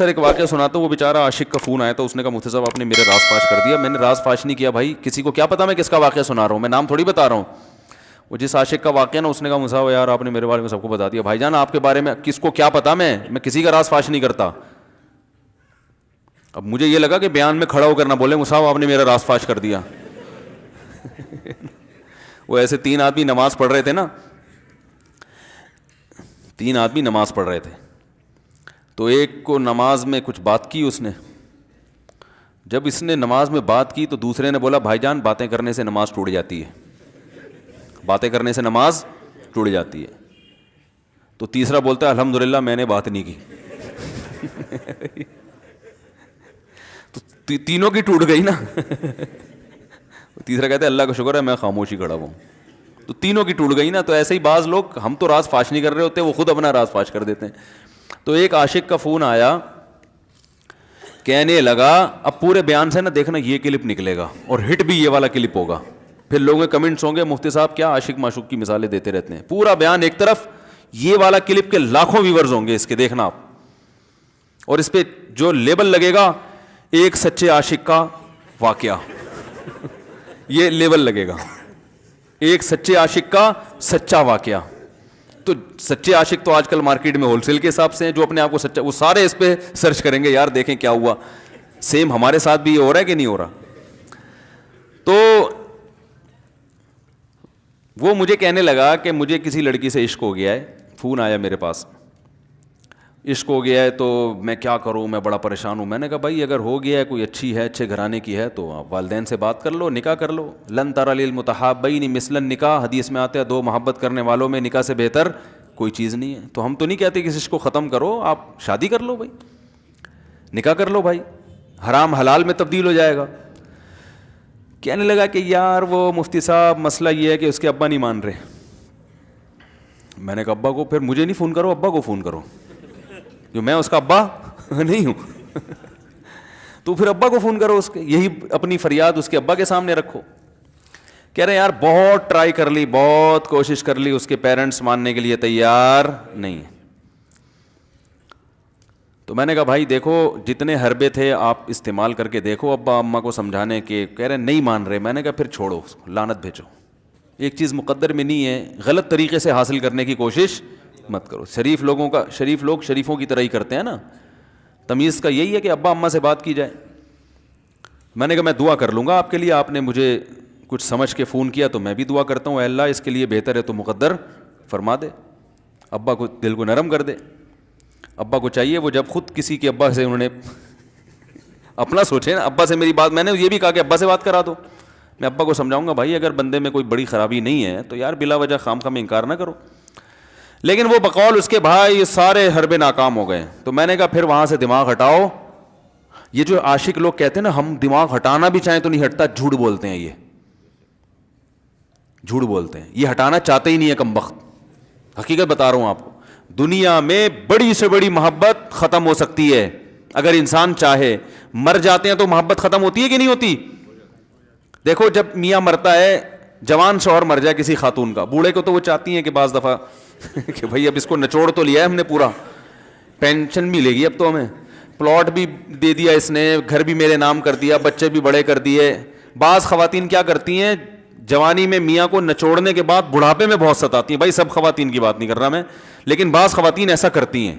اکثر ایک واقعہ سناتا ہوں. وہ بیچارہ عاشق کا فون آیا تو اس نے کہا مفتی صاحب آپ نے میرے راز فاش کر دیا. میں نے راز فاش نہیں کیا بھائی, کسی کو کیا پتا میں کس کا واقعہ سنا رہا ہوں, میں نام تھوڑی بتا رہا ہوں. وہ جس عاشق کا واقعہ نا, اس نے کہا مفتی صاحب یار آپ نے میرے بارے میں سب کو بتا دیا. بھائی جان آپ کے بارے میں کس کو کیا پتا, میں کسی کا راز فاش نہیں کرتا. اب مجھے یہ لگا کہ بیان میں کھڑا ہو کر نہ بولے مفتی صاحب آپ نے میرا راز فاش کر دیا. وہ ایسے 3 آدمی نماز پڑھ رہے تھے نا, 3 آدمی نماز پڑھ رہے تھے, تو ایک کو نماز میں کچھ بات کی اس نے. جب اس نے نماز میں بات کی تو دوسرے نے بولا بھائی جان باتیں کرنے سے نماز ٹوٹ جاتی ہے, باتیں کرنے سے نماز ٹوٹ جاتی ہے. تو تیسرا بولتا ہے الحمدللہ میں نے بات نہیں کی. تو تینوں کی ٹوٹ گئی نا. تیسرا کہتا ہے اللہ کا شکر ہے میں خاموشی کھڑا ہوں. تو تینوں کی ٹوٹ گئی نا. تو ایسے ہی بعض لوگ, ہم تو راز فاش نہیں کر رہے ہوتے, وہ خود اپنا راز فاش کر دیتے ہیں. تو ایک عاشق کا فون آیا, کہنے لگا اب پورے بیان سے نا دیکھنا یہ کلپ نکلے گا اور ہٹ بھی یہ والا کلپ ہوگا. پھر لوگوں کے کمنٹس ہوں گے مفتی صاحب کیا عاشق معشوق کی مثالیں دیتے رہتے ہیں. پورا بیان ایک طرف, یہ والا کلپ کے لاکھوں ویورز ہوں گے اس کے, دیکھنا آپ. اور اس پہ جو لیبل لگے گا ایک سچے عاشق کا واقعہ, یہ لیبل لگے گا ایک سچے عاشق کا سچا واقعہ. تو سچے عاشق تو آج کل مارکیٹ میں ہول سیل کے حساب سے ہیں, جو اپنے آپ کو سچا, وہ سارے اس پہ سرچ کریں گے یار دیکھیں کیا ہوا. سیم ہمارے ساتھ بھی یہ ہو رہا ہے کہ نہیں ہو رہا. تو وہ مجھے کہنے لگا کہ مجھے کسی لڑکی سے عشق ہو گیا ہے, فون آیا میرے پاس, عشق ہو گیا ہے تو میں کیا کروں, میں بڑا پریشان ہوں. میں نے کہا بھائی اگر ہو گیا ہے, کوئی اچھی ہے, اچھے گھرانے کی ہے, تو آپ والدین سے بات کر لو, نکاح کر لو. لن تری للمتحابین مثل النکاح, حدیث میں آتا ہے 2 محبت کرنے والوں میں نکاح سے بہتر کوئی چیز نہیں ہے. تو ہم تو نہیں کہتے کہ اس کو ختم کرو, آپ شادی کر لو بھائی, نکاح کر لو بھائی, حرام حلال میں تبدیل ہو جائے گا. کہنے لگا کہ یار وہ مفتی صاحب مسئلہ یہ ہے کہ اس کے ابا نہیں مان رہے. میں نے کہا ابا کو, پھر مجھے نہیں فون کرو, ابا کو فون کرو, جو میں اس کا ابا نہیں ہوں. تو پھر ابا کو فون کرو اس کے, یہی اپنی فریاد اس کے ابا کے سامنے رکھو. کہہ رہے یار بہت ٹرائی کر لی, بہت کوشش کر لی, اس کے پیرنٹس ماننے کے لیے تیار نہیں ہیں. تو میں نے کہا بھائی دیکھو جتنے حربے تھے آپ استعمال کر کے دیکھو ابا اماں کو سمجھانے کے, کہہ رہے نہیں مان رہے. میں نے کہا پھر چھوڑو اس کو, لعنت بھیجو. ایک چیز مقدر میں نہیں ہے, غلط طریقے سے حاصل کرنے کی کوشش مت کرو. شریف لوگ شریفوں کی طرح ہی کرتے ہیں نا. تمیز کا یہی ہے کہ ابا اماں سے بات کی جائے. میں نے کہا میں دعا کر لوں گا آپ کے لیے, آپ نے مجھے کچھ سمجھ کے فون کیا تو میں بھی دعا کرتا ہوں, اے اللہ اس کے لیے بہتر ہے تو مقدر فرما دے, ابا کو دل کو نرم کر دے. ابا کو چاہیے وہ جب خود کسی کے ابا سے انہوں نے اپنا سوچے نا, ابا سے میری بات, میں نے یہ بھی کہا کہ ابا سے بات کرا دو. میں ابا کو سمجھاؤں گا بھائی اگر بندے میں کوئی بڑی خرابی نہیں ہے تو یار بلا وجہ خام خواہ انکار نہ کرو. لیکن وہ بقول اس کے بھائی یہ سارے حربے ناکام ہو گئے. تو میں نے کہا پھر وہاں سے دماغ ہٹاؤ. یہ جو عاشق لوگ کہتے ہیں نا ہم دماغ ہٹانا بھی چاہیں تو نہیں ہٹتا, جھوٹ بولتے ہیں, یہ جھوٹ بولتے ہیں, یہ ہٹانا چاہتے ہی نہیں ہے کمبخت. حقیقت بتا رہا ہوں آپ کو, دنیا میں بڑی سے بڑی محبت ختم ہو سکتی ہے اگر انسان چاہے. مر جاتے ہیں تو محبت ختم ہوتی ہے کہ نہیں ہوتی؟ دیکھو جب میاں مرتا ہے, جوان شوہر مر جائے کسی خاتون کا, بوڑھے کو تو وہ چاہتی ہیں کہ بعض دفعہ کہ بھائی اب اس کو نچوڑ تو لیا ہے ہم نے, پورا پینشن ملے گی اب تو ہمیں, پلاٹ بھی دے دیا اس نے, گھر بھی میرے نام کر دیا, بچے بھی بڑے کر دیے. بعض خواتین کیا کرتی ہیں, جوانی میں میاں کو نچوڑنے کے بعد بڑھاپے میں بہت ستاتی ہیں. بھائی سب خواتین کی بات نہیں کر رہا میں, لیکن بعض خواتین ایسا کرتی ہیں,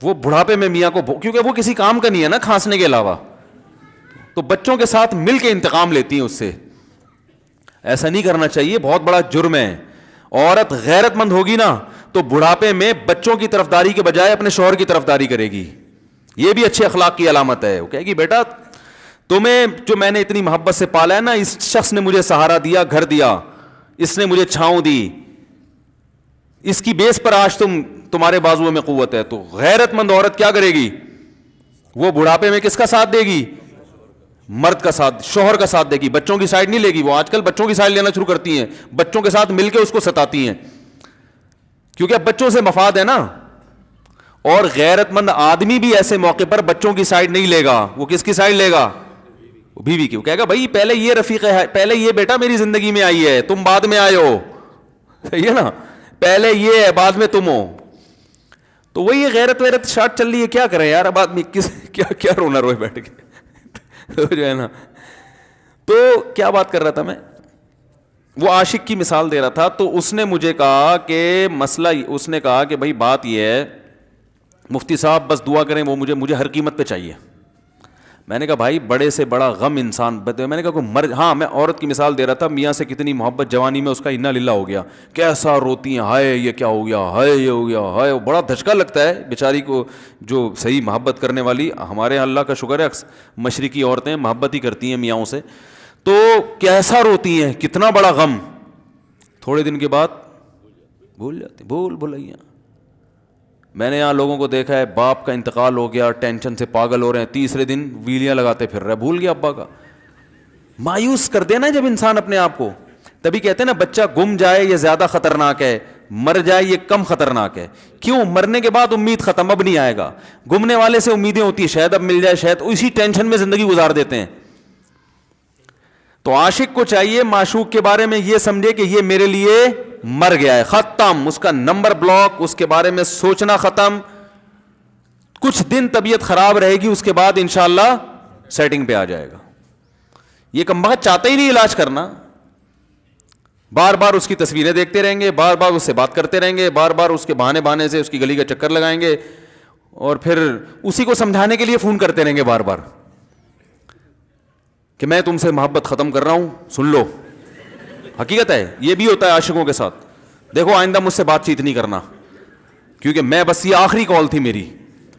وہ بڑھاپے میں میاں کو, کیونکہ وہ کسی کام کا نہیں ہے نا کھانسنے کے علاوہ, تو بچوں کے ساتھ مل کے انتقام لیتی ہیں اس سے. ایسا نہیں کرنا چاہیے, بہت بڑا جرم ہے. عورت غیرت مند ہوگی نا تو بڑھاپے میں بچوں کی طرفداری کے بجائے اپنے شوہر کی طرفداری کرے گی. یہ بھی اچھے اخلاق کی علامت ہے. وہ کہے گی بیٹا تمہیں جو میں نے اتنی محبت سے پالا ہے نا, اس شخص نے مجھے سہارا دیا, گھر دیا, اس نے مجھے چھاؤں دی, اس کی بیس پر آج تمہارے بازوؤں میں قوت ہے. تو غیرت مند عورت کیا کرے گی, وہ بڑھاپے میں کس کا ساتھ دے گی, مرد کا ساتھ, شوہر کا ساتھ دے گی, بچوں کی سائڈ نہیں لے گی. وہ آج کل بچوں کی سائڈ لینا شروع کرتی ہیں, بچوں کے ساتھ مل کے اس کو ستاتی ہیں, کیونکہ اب بچوں سے مفاد ہے نا. اور غیرت مند آدمی بھی ایسے موقع پر بچوں کی سائڈ نہیں لے گا. وہ کس کی سائڈ لے گا, بیوی کی. وہ کہے گا بھائی پہلے یہ رفیق ہے, پہلے یہ بیٹا میری زندگی میں آئی ہے, تم بعد میں آئے ہو, صحیح ہے نا, پہلے یہ ہے بعد میں تم ہو. تو وہی غیرت ویرت شارٹ چل رہی ہے, کیا کریں یار, اب آدمی کیا رونا روئے بیٹھ کے تو جو ہے نا. تو کیا بات کر رہا تھا میں, وہ عاشق کی مثال دے رہا تھا. تو اس نے مجھے کہا کہ مسئلہ, اس نے کہا کہ بھائی بات یہ ہے مفتی صاحب بس دعا کریں, وہ مجھے ہر قیمت پہ چاہیے. میں نے کہا بھائی بڑے سے بڑا غم انسان, میں نے کہا کوئی ہاں میں عورت کی مثال دے رہا تھا, میاں سے کتنی محبت جوانی میں اس کا انا للہ ہو گیا, کیسا روتی ہیں, ہائے یہ کیا ہو گیا, ہائے یہ ہو گیا, ہائے, بڑا دھچکا لگتا ہے بیچاری کو جو صحیح محبت کرنے والی. ہمارے یہاں اللہ کا شکر ہے مشرقی عورتیں محبت ہی کرتی ہیں میاں سے, تو کیسا روتی ہیں, کتنا بڑا غم. تھوڑے دن کے بعد بھول جاتی, بھلائیاں. میں نے یہاں لوگوں کو دیکھا ہے باپ کا انتقال ہو گیا, ٹینشن سے پاگل ہو رہے ہیں, تیسرے دن ویلیاں لگاتے پھر رہے, بھول گیا ابا کا. مایوس کر دینا جب انسان اپنے آپ کو. تبھی کہتے ہیں نا بچہ گم جائے یہ زیادہ خطرناک ہے, مر جائے یہ کم خطرناک ہے. کیوں؟ مرنے کے بعد امید ختم, اب نہیں آئے گا. گمنے والے سے امیدیں ہوتی ہیں شاید اب مل جائے, شاید اسی ٹینشن میں زندگی گزار دیتے ہیں. تو عاشق کو چاہیے معشوق کے بارے میں یہ سمجھے کہ یہ میرے لیے مر گیا ہے, ختم, اس کا نمبر بلاک, اس کے بارے میں سوچنا ختم. کچھ دن طبیعت خراب رہے گی, اس کے بعد انشاءاللہ سیٹنگ پہ آ جائے گا. یہ کمبخت چاہتا ہی نہیں علاج کرنا, بار بار اس کی تصویریں دیکھتے رہیں گے, بار بار اس سے بات کرتے رہیں گے, بار بار اس کے بہانے سے اس کی گلی کا چکر لگائیں گے, اور پھر اسی کو سمجھانے کے لیے فون کرتے رہیں گے بار بار کہ میں تم سے محبت ختم کر رہا ہوں, سن لو. حقیقت ہے یہ بھی ہوتا ہے عاشقوں کے ساتھ. دیکھو آئندہ مجھ سے بات چیت نہیں کرنا کیونکہ میں بس یہ آخری کال تھی میری.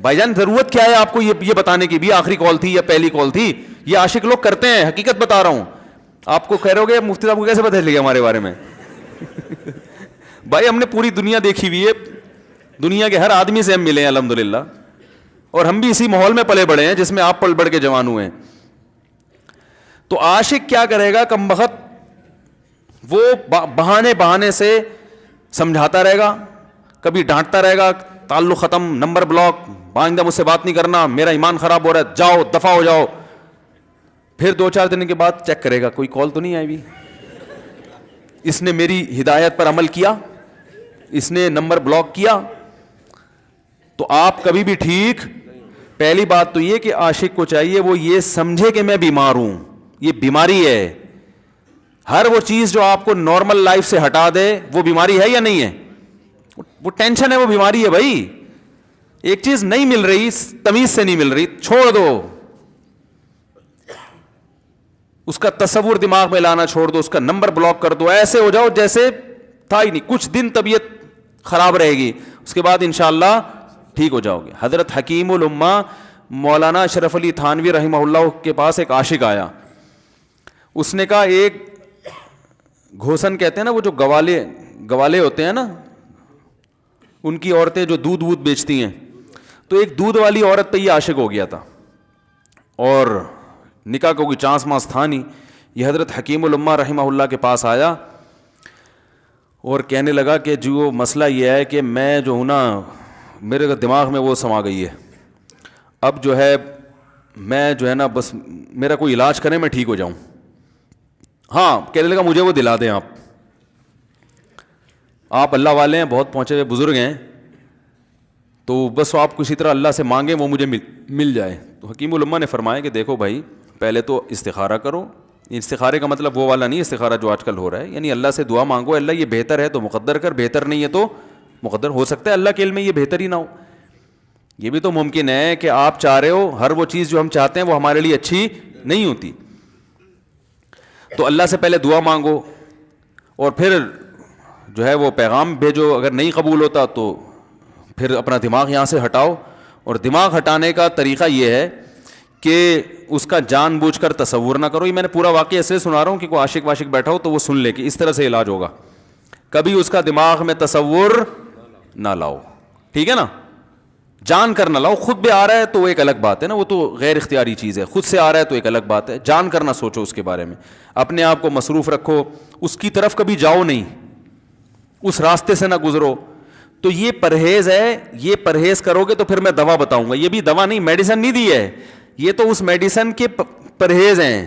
بھائی جان ضرورت کیا ہے آپ کو یہ بتانے کی بھی آخری کال تھی یا پہلی کال تھی؟ یہ عاشق لوگ کرتے ہیں, حقیقت بتا رہا ہوں. آپ کو کہہ رہے ہو گے مفتی صاحب کو کیسے پتہ چل گیا ہمارے بارے میں؟ بھائی ہم نے پوری دنیا دیکھی ہوئی ہے, دنیا کے ہر آدمی سے ہم ملے ہیں الحمدللہ, اور ہم بھی اسی ماحول میں پلے بڑے ہیں جس میں آپ پل بڑھ کے جوان ہوئے ہیں. تو عاشق کیا کرے گا کمبخت, وہ بہانے سے سمجھاتا رہے گا, کبھی ڈانٹتا رہے گا, تعلق ختم, نمبر بلاک, آئندہ مجھ سے بات نہیں کرنا, میرا ایمان خراب ہو رہا ہے, جاؤ دفع ہو جاؤ. پھر 2-4 دن کے بعد چیک کرے گا کوئی کال تو نہیں آئی بھی, اس نے میری ہدایت پر عمل کیا, اس نے نمبر بلاک کیا. تو آپ کبھی بھی ٹھیک. پہلی بات تو یہ کہ عاشق کو چاہیے وہ یہ سمجھے کہ میں بیمار ہوں, یہ بیماری ہے. ہر وہ چیز جو آپ کو نارمل لائف سے ہٹا دے وہ بیماری ہے یا نہیں ہے؟ وہ ٹینشن ہے, وہ بیماری ہے بھائی. ایک چیز نہیں مل رہی, تمیز سے نہیں مل رہی, چھوڑ دو, اس کا تصور دماغ میں لانا چھوڑ دو, اس کا نمبر بلاک کر دو, ایسے ہو جاؤ جیسے تھا ہی نہیں. کچھ دن طبیعت خراب رہے گی, اس کے بعد انشاءاللہ ٹھیک ہو جاؤ گے. حضرت حکیم الامہ مولانا اشرف علی تھانوی رحمہ اللہ کے پاس ایک عاشق آیا. اس نے کہا ایک گھوسن کہتے ہیں نا, وہ جو گوالے ہوتے ہیں نا, ان کی عورتیں جو دودھ بیچتی ہیں, تو ایک دودھ والی عورت پہ یہ عاشق ہو گیا تھا, اور نکاح کو کوئی چانس مانس تھا نہیں. یہ حضرت حکیم الامہ رحمہ اللہ کے پاس آیا اور کہنے لگا کہ جو مسئلہ یہ ہے کہ میں جو ہوں نا, میرے دماغ میں وہ سما گئی ہے, اب جو ہے میں جو ہے نا بس میرا کوئی علاج کریں میں ٹھیک ہو جاؤں. ہاں, کہنے لگا مجھے وہ دلا دیں آپ اللہ والے ہیں, بہت پہنچے ہوئے بزرگ ہیں, تو بس آپ کسی طرح اللہ سے مانگیں وہ مجھے مل جائے. تو حکیم الامہ نے فرمایا کہ دیکھو بھائی, پہلے تو استخارہ کرو. استخارے کا مطلب وہ والا نہیں استخارہ جو آج کل ہو رہا ہے, یعنی اللہ سے دعا مانگو, اللہ یہ بہتر ہے تو مقدر کر, بہتر نہیں ہے تو مقدر. ہو سکتا ہے اللہ کے علم میں یہ بہتر ہی نہ ہو. یہ بھی تو ممکن ہے کہ آپ چاہ رہے ہو ہر وہ چیز جو ہم چاہتے ہیں وہ ہمارے لیے اچھی نہیں ہوتی. تو اللہ سے پہلے دعا مانگو, اور پھر جو ہے وہ پیغام بھیجو. اگر نہیں قبول ہوتا تو پھر اپنا دماغ یہاں سے ہٹاؤ. اور دماغ ہٹانے کا طریقہ یہ ہے کہ اس کا جان بوجھ کر تصور نہ کرو. یہ میں نے پورا واقعہ ایسے سنا رہا ہوں کہ کوئی عاشق واشق بیٹھا ہو تو وہ سن لے کہ اس طرح سے علاج ہوگا. کبھی اس کا دماغ میں تصور نہ لاؤ, ٹھیک ہے نا, جان کر نہ لاؤ. خود بھی آ رہا ہے تو وہ ایک الگ بات ہے نا, وہ تو غیر اختیاری چیز ہے. خود سے آ رہا ہے تو ایک الگ بات ہے. جان کر نہ سوچو اس کے بارے میں, اپنے آپ کو مصروف رکھو, اس کی طرف کبھی جاؤ نہیں, اس راستے سے نہ گزرو. تو یہ پرہیز ہے, یہ پرہیز کرو گے تو پھر میں دوا بتاؤں گا. یہ بھی دوا نہیں, میڈیسن نہیں دی ہے, یہ تو اس میڈیسن کے پرہیز ہیں.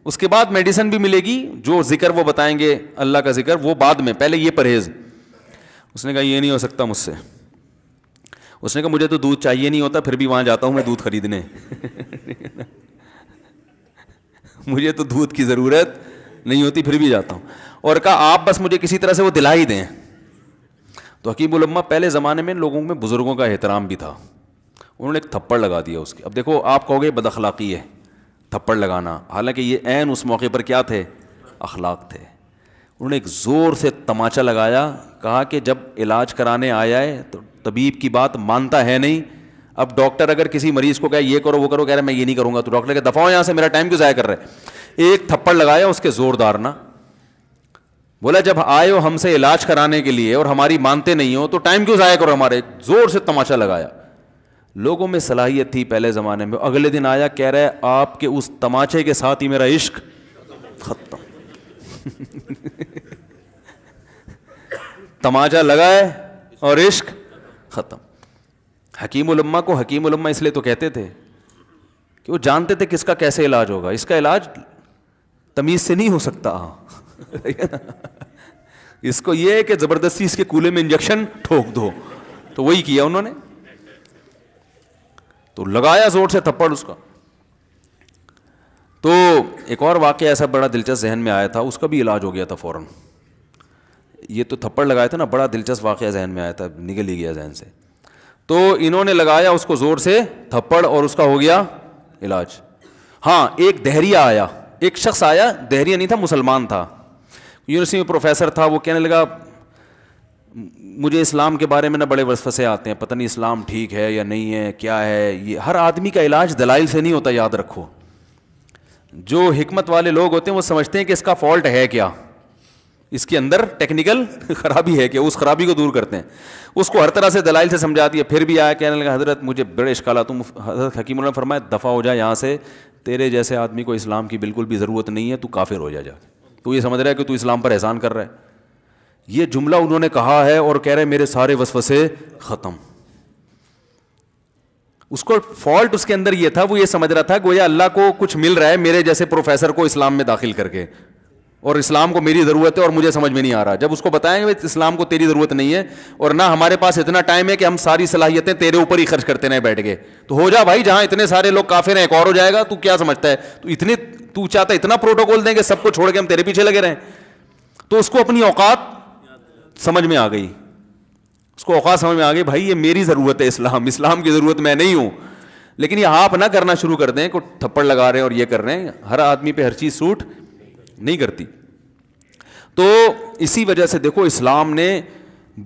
اس کے بعد میڈیسن بھی ملے گی, جو ذکر وہ بتائیں گے اللہ کا ذکر وہ بعد میں, پہلے یہ پرہیز. اس نے کہا یہ نہیں ہو سکتا مجھ سے. اس نے کہا مجھے تو دودھ چاہیے نہیں ہوتا پھر بھی وہاں جاتا ہوں میں دودھ خریدنے مجھے تو دودھ کی ضرورت نہیں ہوتی پھر بھی جاتا ہوں. اور کہا آپ بس مجھے کسی طرح سے وہ دلا ہی دیں. تو حکیم الامہ پہلے زمانے میں لوگوں میں بزرگوں کا احترام بھی تھا, انہوں نے ایک تھپڑ لگا دیا اس کے. اب دیکھو آپ کہو گے بد اخلاقی ہے تھپڑ لگانا, حالانکہ یہ عین اس موقع پر کیا تھے, اخلاق تھے. انہوں نے ایک زور سے تماچا لگایا, کہا کہ جب علاج کرانے آیا ہے تو طبیب کی بات مانتا ہے نہیں. اب ڈاکٹر اگر کسی مریض کو کہے یہ کرو وہ کرو, کہہ رہا ہے میں یہ نہیں کروں گا, تو ڈاکٹر کہ دفعہ ہو یہاں سے, میرا ٹائم کیوں ضائع کر رہے ہیں. ایک تھپڑ لگایا اس کے زوردار نا, بولا جب آئے ہو ہم سے علاج کرانے کے لیے اور ہماری مانتے نہیں ہو تو ٹائم کیوں ضائع کرو ہمارے. زور سے تماچا لگایا. لوگوں میں صلاحیت تھی پہلے زمانے میں. اگلے دن آیا کہہ رہا ہے آپ کے اس تماچے کے ساتھ ہی میرا عشق ختم. تماچا لگا ہے اور عشق ختم. حکیم الامہ کو حکیم الامہ اس لیے تو کہتے تھے کہ وہ جانتے تھے کس کا کیسے علاج ہوگا. اس کا علاج تمیز سے نہیں ہو سکتا. اس کو یہ ہے کہ زبردستی اس کے کولے میں انجیکشن ٹھوک دو, تو وہی کیا انہوں نے. تو لگایا زور سے تھپڑ اس کا. تو ایک اور واقعہ ایسا بڑا دلچسپ ذہن میں آیا تھا, اس کا بھی علاج ہو گیا تھا فوراً. یہ تو تھپڑ لگایا تھا نا, بڑا دلچسپ واقعہ ذہن میں آیا تھا, نکل ہی گیا ذہن سے. تو انہوں نے لگایا اس کو زور سے تھپڑ اور اس کا ہو گیا علاج. ہاں ایک دہریہ آیا, ایک شخص آیا, دہریہ نہیں تھا مسلمان تھا, یونیورسٹی میں پروفیسر تھا. وہ کہنے لگا مجھے اسلام کے بارے میں نہ بڑے وسوسے آتے ہیں, پتہ نہیں اسلام ٹھیک ہے یا نہیں ہے, کیا ہے یہ. ہر آدمی کا علاج دلائل سے نہیں ہوتا, یاد رکھو. جو حکمت والے لوگ ہوتے ہیں وہ سمجھتے ہیں کہ اس کا فالٹ ہے کیا, اس کے اندر ٹیکنیکل خرابی ہے کہ اس خرابی کو دور کرتے ہیں. اس کو ہر طرح سے دلائل سے سمجھا دیا. پھر بھی آیا کہنے لگا حضرت مجھے بڑے اشکالات. حضرت حکیم اللہ نے فرمایا دفع ہو جائے یہاں سے, تیرے جیسے آدمی کو اسلام کی بالکل بھی ضرورت نہیں ہے, تو کافر ہو جا. تو یہ سمجھ رہا ہے کہ تو اسلام پر احسان کر رہا ہے. یہ جملہ انہوں نے کہا ہے اور کہہ رہے میرے سارے وسوسے ختم. اس کو فالٹ اس کے اندر یہ تھا, وہ یہ سمجھ رہا تھا گویا اللہ کو کچھ مل رہا ہے میرے جیسے پروفیسر کو اسلام میں داخل کر کے, اور اسلام کو میری ضرورت ہے اور مجھے سمجھ میں نہیں آ رہا. جب اس کو بتائیں گے اسلام کو تیری ضرورت نہیں ہے اور نہ ہمارے پاس اتنا ٹائم ہے کہ ہم ساری صلاحیتیں تیرے اوپر ہی خرچ کرتے رہیں بیٹھ کے, تو ہو جا بھائی, جہاں اتنے سارے لوگ کافر ہیں ایک اور ہو جائے گا. تو کیا سمجھتا ہے, تو چاہتا ہے اتنا پروٹوکول دیں کہ سب کو چھوڑ کے ہم تیرے پیچھے لگے رہیں. تو اس کو اپنی اوقات سمجھ میں آ گئی, اس کو اوقات سمجھ میں آ گئی, بھائی یہ میری ضرورت ہے اسلام کی ضرورت میں نہیں ہوں. لیکن یہ آپ نہ کرنا شروع کر دیں کہ تھپڑ لگا رہے ہیں اور یہ کر رہے ہیں. ہر آدمی پہ ہر چیز سوٹ نہیں کرتی. تو اسی وجہ سے دیکھو اسلام نے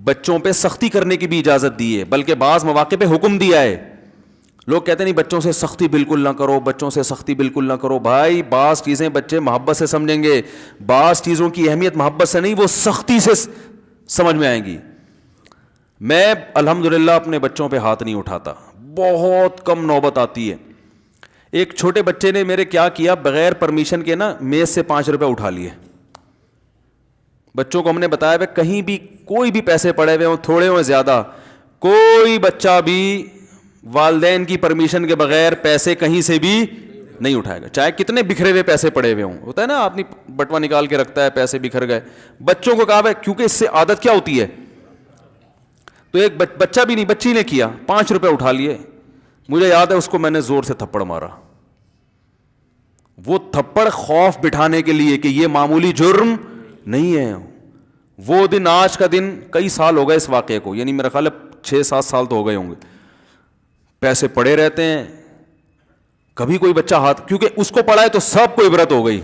بچوں پہ سختی کرنے کی بھی اجازت دی ہے, بلکہ بعض مواقع پہ حکم دیا ہے. لوگ کہتے نہیں بچوں سے سختی بالکل نہ کرو, بچوں سے سختی بالکل نہ کرو. بھائی بعض چیزیں بچے محبت سے سمجھیں گے, بعض چیزوں کی اہمیت محبت سے نہیں, وہ سختی سے سمجھ میں آئیں گی. میں الحمدللہ اپنے بچوں پہ ہاتھ نہیں اٹھاتا, بہت کم نوبت آتی ہے. ایک چھوٹے بچے نے میرے کیا کیا, بغیر پرمیشن کے نا میز سے 5 روپے اٹھا لیے. بچوں کو ہم نے بتایا ہے کہیں بھی کوئی بھی پیسے پڑے ہوئے ہوں, تھوڑے ہوں زیادہ, کوئی بچہ بھی والدین کی پرمیشن کے بغیر پیسے کہیں سے بھی نہیں اٹھائے گا, چاہے کتنے بکھرے ہوئے پیسے پڑے ہوئے ہوں. ہوتا ہے نا آدمی بٹوا نکال کے رکھتا ہے, پیسے بکھر گئے. بچوں کو کہا ہے کیونکہ اس سے عادت کیا ہوتی ہے. تو ایک بچہ بھی نہیں, بچی نے کیا, 5 روپے اٹھا لیے. مجھے یاد ہے اس کو میں نے زور سے تھپڑ مارا. وہ تھپڑ خوف بٹھانے کے لیے کہ یہ معمولی جرم نہیں ہے. وہ دن آج کا دن کئی سال ہو گئے اس واقعے کو, یعنی میرا خیال ہے 6-7 سال تو ہو گئے ہوں گے. پیسے پڑے رہتے ہیں, کبھی کوئی بچہ ہاتھ, کیونکہ اس کو پڑا ہے تو سب کو عبرت ہو گئی.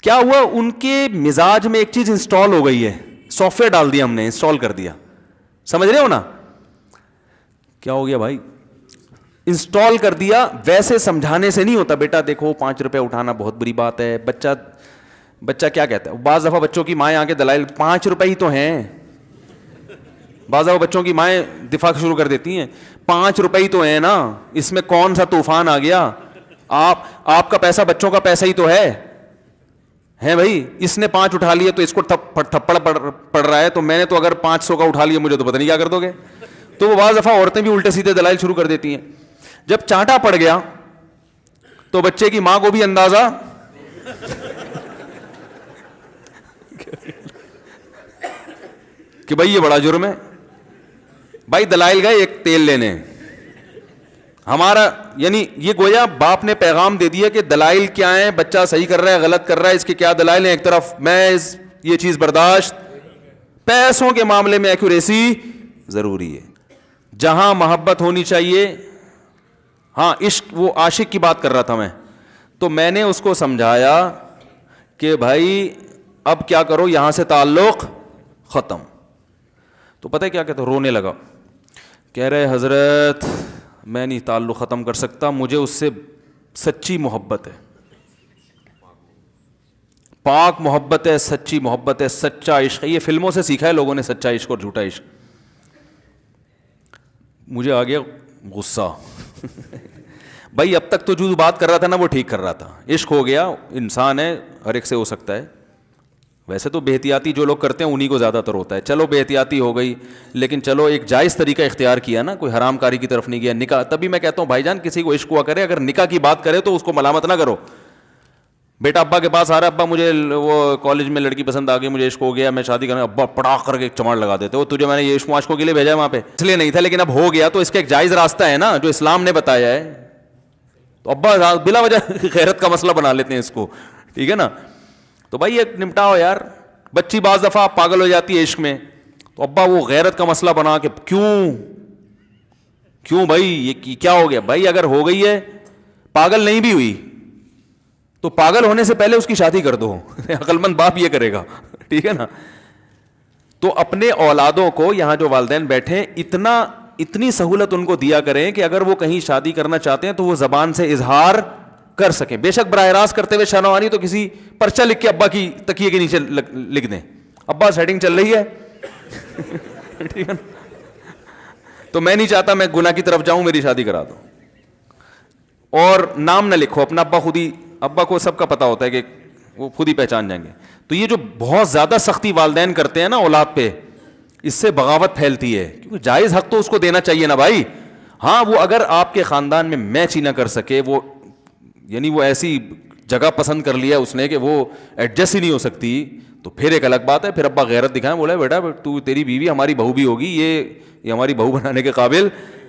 کیا ہوا, ان کے مزاج میں ایک چیز انسٹال ہو گئی ہے, سافٹ ویئر ڈال دیا ہم نے, انسٹال کر دیا. سمجھ رہے ہو نا کیا ہو گیا بھائی, انسٹال کر دیا. ویسے سمجھانے سے نہیں ہوتا, بیٹا دیکھو 5 روپے اٹھانا بہت بری بات ہے. بچہ کیا کہتا ہے, بعض دفعہ بچوں کی مائیں آ کے دلائل 5 روپے ہی تو ہیں. بعض دفعہ بچوں کی مائیں دفاع شروع کر دیتی ہیں, 5 روپے ہی تو ہیں نا, اس میں کون سا طوفان آ گیا. آپ کا پیسہ بچوں کا پیسہ ہی تو ہے بھائی. اس نے 5 اٹھا لیے تو اس کو تھپڑ پڑ رہا ہے, تو میں نے تو اگر 500 کا اٹھا لیا مجھے تو پتہ نہیں کیا کر دو گے. تو وہ بعض دفعہ عورتیں بھی الٹے سیدھے دلائل شروع کر دیتی ہیں. جب چانٹا پڑ گیا تو بچے کی ماں کو بھی اندازہ کہ بھائی یہ بڑا جرم ہے. بھائی دلائل گئے ایک تیل لینے, ہمارا یعنی یہ گویا باپ نے پیغام دے دیا کہ دلائل کیا ہیں, بچہ صحیح کر رہا ہے غلط کر رہا ہے, اس کے کیا دلائل ہیں, ایک طرف میں یہ چیز برداشت. پیسوں کے معاملے میں ایکوریسی ضروری ہے, جہاں محبت ہونی چاہیے. ہاں عشق, وہ عاشق کی بات کر رہا تھا میں, تو میں نے اس کو سمجھایا کہ بھائی اب کیا کرو, یہاں سے تعلق ختم. تو پتہ ہے کیا کہتا, رونے لگا, کہہ رہے حضرت میں نہیں تعلق ختم کر سکتا, مجھے اس سے سچی محبت ہے, پاک محبت ہے, سچی محبت ہے, سچا عشق ہے. یہ فلموں سے سیکھا ہے لوگوں نے سچا عشق اور جھوٹا عشق. مجھے آ گیا غصہ. بھائی اب تک تو جو بات کر رہا تھا نا وہ ٹھیک کر رہا تھا, عشق ہو گیا, انسان ہے, ہر ایک سے ہو سکتا ہے. ویسے تو بے احتیاطی جو لوگ کرتے ہیں انہی کو زیادہ تر ہوتا ہے. چلو بے احتیاطی ہو گئی, لیکن چلو ایک جائز طریقہ اختیار کیا نا, کوئی حرام کاری کی طرف نہیں گیا. نکاح, تبھی میں کہتا ہوں بھائی جان کسی کو عشق ہوا کرے, اگر نکاح کی بات کرے تو اس کو ملامت نہ کرو. بیٹا ابا کے پاس آ رہا ہے, ابا مجھے وہ کالج میں لڑکی پسند آ گئی, مجھے عشق ہو گیا, میں شادی کرنا, ابا پڑاخ کر کے چماڑ لگا دیتے, وہ تجھے میں نے یہ عشق عاشقوں کے لیے بھیجا ہے وہاں پہ, اس لیے نہیں تھا, لیکن اب ہو گیا تو اس کا ایک جائز راستہ ہے نا جو اسلام نے بتایا ہے. تو ابا بلا وجہ غیرت کا مسئلہ بنا لیتے ہیں اس کو, ٹھیک ہے نا. تو بھائی ایک نمٹاؤ یار. بچی بعض دفعہ پاگل ہو جاتی ہے عشق میں, تو ابا وہ غیرت کا مسئلہ بنا کے کیوں بھائی یہ کیا ہو گیا. بھائی اگر ہو گئی ہے, پاگل نہیں بھی ہوئی تو پاگل ہونے سے پہلے اس کی شادی کر دو. عقل مند باپ یہ کرے گا, ٹھیک ہے نا. تو اپنے اولادوں کو, یہاں جو والدین بیٹھے, اتنی سہولت ان کو دیا کریں کہ اگر وہ کہیں شادی کرنا چاہتے ہیں تو وہ زبان سے اظہار کر سکیں. بے شک براہ راست کرتے ہوئے شرم آنی تو کسی پرچہ لکھ کے ابا کی تکیے کے نیچے لکھ دیں, ابا سیٹنگ چل رہی ہے. ٹھیک ہے نا. تو میں نہیں چاہتا میں گناہ کی طرف جاؤں, میری شادی کرا دو. اور نام نہ لکھو اپنا, ابا خود ہی, ابا کو سب کا پتا ہوتا ہے کہ وہ خود ہی پہچان جائیں گے. تو یہ جو بہت زیادہ سختی والدین کرتے ہیں نا اولاد پہ, اس سے بغاوت پھیلتی ہے, کیونکہ جائز حق تو اس کو دینا چاہیے نا بھائی. ہاں وہ اگر آپ کے خاندان میں میچ ہی نہ کر سکے, وہ یعنی وہ ایسی جگہ پسند کر لیا اس نے کہ وہ ایڈجسٹ ہی نہیں ہو سکتی, تو پھر ایک الگ بات ہے. پھر ابا غیرت دکھائیں, بولا بیٹا تو تیری بیوی ہماری بہو بھی ہوگی, یہ ہماری بہو بنانے کے قابل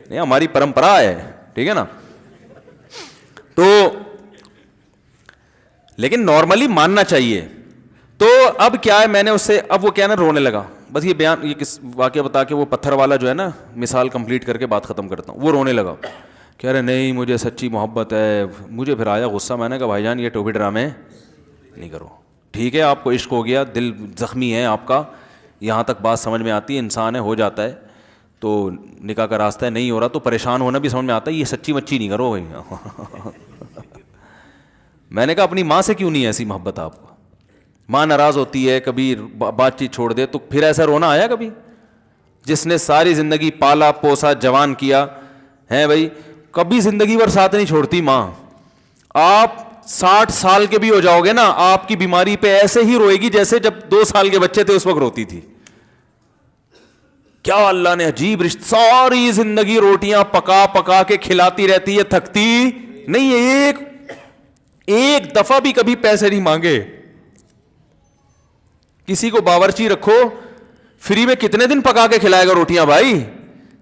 نہیں, ہماری پرمپرا ہے, ٹھیک ہے نا. تو لیکن نارملی ماننا چاہیے. تو اب کیا ہے, میں نے اس سے, اب وہ کیا نا رونے لگا. بس یہ بیان, یہ کس واقعہ بتا کے وہ پتھر والا جو ہے نا مثال کمپلیٹ کر کے بات ختم کرتا ہوں. وہ رونے لگا, کہہ رہے نہیں مجھے سچی محبت ہے. مجھے پھر آیا غصہ, میں نے کہا بھائی جان یہ ٹوپی ڈرامے نہیں کرو. ٹھیک ہے آپ کو عشق ہو گیا, دل زخمی ہے آپ کا, یہاں تک بات سمجھ میں آتی ہے, انسان ہے, ہو جاتا ہے, تو نکاح کا راستہ ہے, نہیں ہو رہا تو پریشان ہونا بھی سمجھ میں آتا ہے, یہ سچی مچی نہیں کرو بھائی. میں نے کہا اپنی ماں سے کیوں نہیں ایسی محبت آپ کو, ماں ناراض ہوتی ہے, کبھی بات چیت چھوڑ دے تو پھر ایسا رونا آیا کبھی؟ جس نے ساری زندگی پالا پوسا جوان کیا ہے بھائی, کبھی زندگی بھر ساتھ نہیں چھوڑتی ماں. آپ 60 سال کے بھی ہو جاؤ گے نا, آپ کی بیماری پہ ایسے ہی روئے گی جیسے جب 2 سال کے بچے تھے اس وقت روتی تھی. کیا اللہ نے عجیب رشتہ, ساری زندگی روٹیاں پکا پکا کے کھلاتی رہتی ہے, تھکتی نہیں ہے, ایک دفعہ بھی کبھی پیسے نہیں مانگے. کسی کو باورچی رکھو, فری میں کتنے دن پکا کے کھلائے گا روٹیاں بھائی؟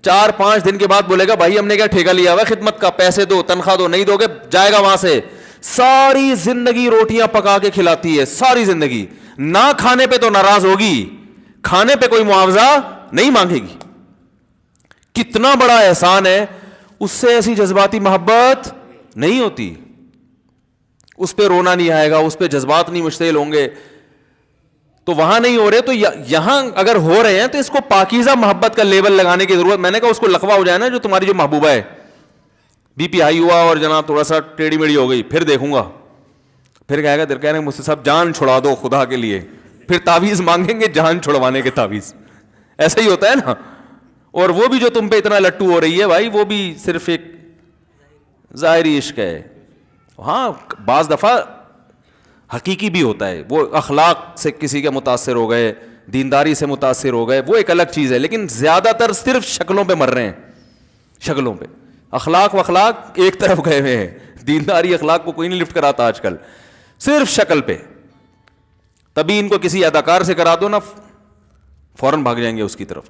4-5 دن کے بعد بولے گا بھائی ہم نے کیا ٹھیکہ لیا ہوا خدمت کا, پیسے دو, تنخواہ دو, نہیں دو گے جائے گا وہاں سے. ساری زندگی روٹیاں پکا کے کھلاتی ہے, ساری زندگی. نہ کھانے پہ تو ناراض ہوگی, کھانے پہ کوئی معاوضہ نہیں مانگے گی. کتنا بڑا احسان ہے, اس سے ایسی جذباتی محبت نہیں ہوتی. اس پہ رونا نہیں آئے گا, اس پہ جذبات نہیں مشتعل ہوں گے. تو وہاں نہیں ہو رہے, تو یہاں اگر ہو رہے ہیں تو اس کو پاکیزہ محبت کا لیبل لگانے کی ضرورت. میں نے کہا اس کو لقبہ ہو جائے نا جو تمہاری جو محبوبہ ہے, بی پی ہائی ہوا اور جناب تھوڑا سا ٹیڑھی میڑھی ہو گئی, پھر دیکھوں گا, پھر کہے گا دل کہہ رہے مجھ سے صاحب جان چھڑا دو خدا کے لیے, پھر تعویذ مانگیں گے جان چھڑوانے کے تعویذ. ایسا ہی ہوتا ہے نا. اور وہ بھی جو تم پہ اتنا لٹو ہو رہی ہے بھائی, وہ بھی صرف ایک ظاہری عشق ہے. ہاں بعض دفعہ حقیقی بھی ہوتا ہے, وہ اخلاق سے کسی کے متاثر ہو گئے, دینداری سے متاثر ہو گئے, وہ ایک الگ چیز ہے. لیکن زیادہ تر صرف شکلوں پہ مر رہے ہیں, شکلوں پہ. اخلاق و اخلاق ایک طرف گئے ہوئے ہیں, دینداری اخلاق کو کوئی نہیں لفٹ کراتا آج کل, صرف شکل پہ. تبھی ان کو کسی اداکار سے کرا دو نا, فوراً بھاگ جائیں گے اس کی طرف.